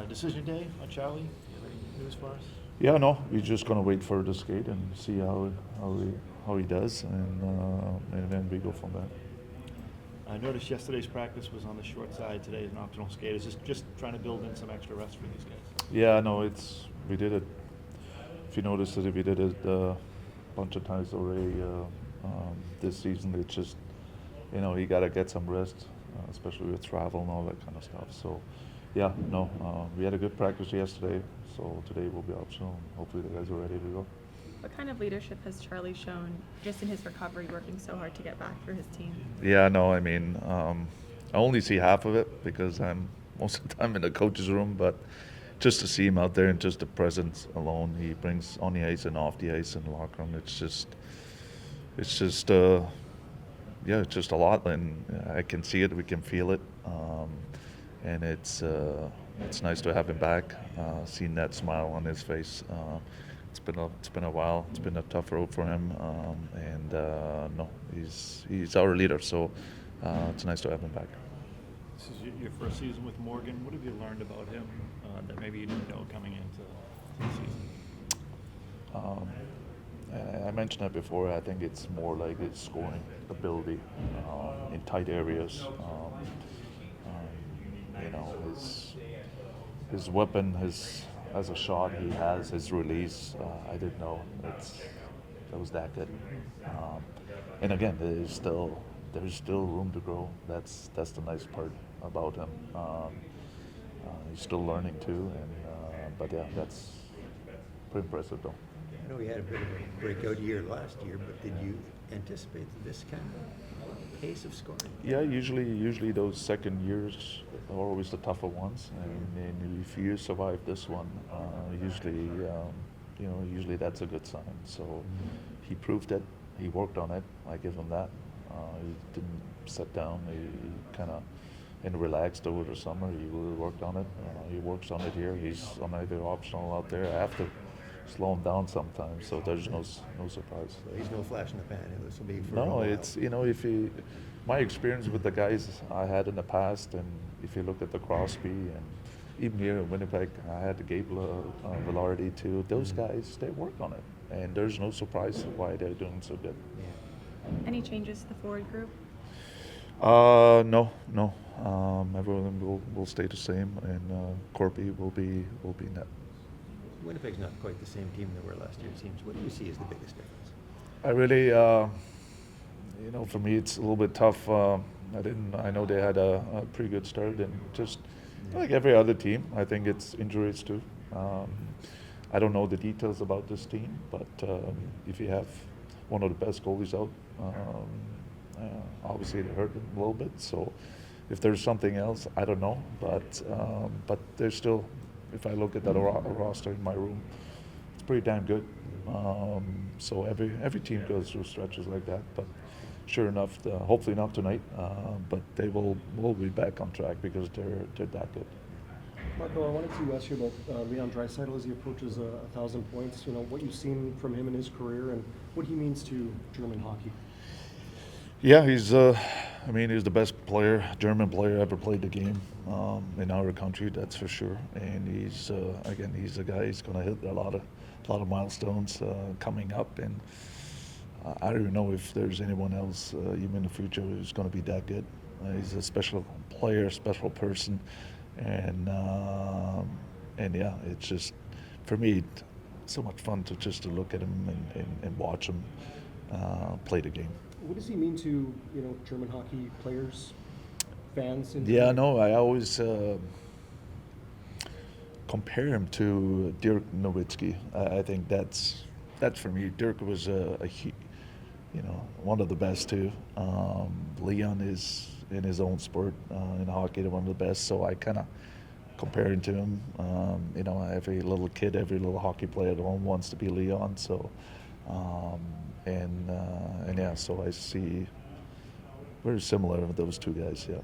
Decision day on Charlie. You have any news for us? Yeah, no, we're just gonna wait for the skate and see how he does, and then we go from there. I noticed yesterday's practice was on the short side. Today is an optional skate. Is this just trying to build in some extra rest for these guys? Yeah, no, we did it. If you noticed it, we did it a bunch of times already this season. It's just you gotta get some rest, especially with travel and all that kind of stuff. So, yeah, no, we had a good practice yesterday. So today will be optional. Hopefully the guys are ready to go. What kind of leadership has Charlie shown just in his recovery, working so hard to get back for his team? Yeah, no, I mean, I only see half of it because I'm most of the time in the coach's room, but just to see him out there and just the presence alone he brings on the ice and off the ice in the locker room, it's just, yeah, it's just a lot, and I can see it, we can feel it, and it's nice to have him back, seeing that smile on his face. It's been a while. It's been a tough road for him, and no, he's our leader. So it's nice to have him back. This is your first season with Morgan. What have you learned about him that maybe you didn't know coming into the season? I mentioned that before. I think it's more like his scoring ability in tight areas. His weapon, as a shot, he has his release. I didn't know that was that good. And again, there's still room to grow. That's the nice part about him. He's still learning too, but yeah, that's pretty impressive though. I know he had a bit of a breakout year last year, but did you anticipate this kind of pace of scoring? Yeah, usually those second years are always the tougher ones, and if you survive this one, usually that's a good sign. So he proved it. He worked on it. I give him that. He didn't sit down. He kind of relaxed over the summer. He really worked on it. He works on it here. He's on either optional out there. I have to slow him down sometimes, so there's no surprise. So he's no flash in the pan. This will be for a No, while. it's my experience with the guys I had in the past, and if you look at the Crosby and even here in Winnipeg, I had the Gable Velarde too. Those guys, they work on it, and there's no surprise why they're doing so good. Yeah. Any changes to the forward group? No. Everyone will stay the same, and Corby will be net. Winnipeg's not quite the same team they were last year, it seems. What do you see as the biggest difference? I really, for me, it's a little bit tough. I know they had a pretty good start, and just like every other team, I think it's injuries too. I don't know the details about this team, but if you have one of the best goalies out, obviously it hurt a little bit. So if there's something else, I don't know. But there's still, if I look at that roster in my room, it's pretty damn good. So every team goes through stretches like that. But sure enough, hopefully not tonight, but they will be back on track because they're that good. Marco, I wanted to ask you about Leon Draisaitl as he approaches 1,000 points. What you've seen from him in his career and what he means to German hockey. Yeah, he's the best German player ever played the game in our country. That's for sure. And he's a guy who's going to hit a lot of milestones coming up. And I don't even know if there's anyone else even in the future who's going to be that good. He's a special player, special person, and yeah, it's just for me so much fun to look at him and watch him play the game. What does he mean to German hockey players, fans? Yeah, no, I always compare him to Dirk Nowitzki. I think that's for me. Dirk was one of the best too. Leon is in his own sport in hockey, one of the best. So I kind of compare him to him. Every little kid, every little hockey player at home wants to be Leon. So. And yeah, so I see very similar with those two guys, yeah.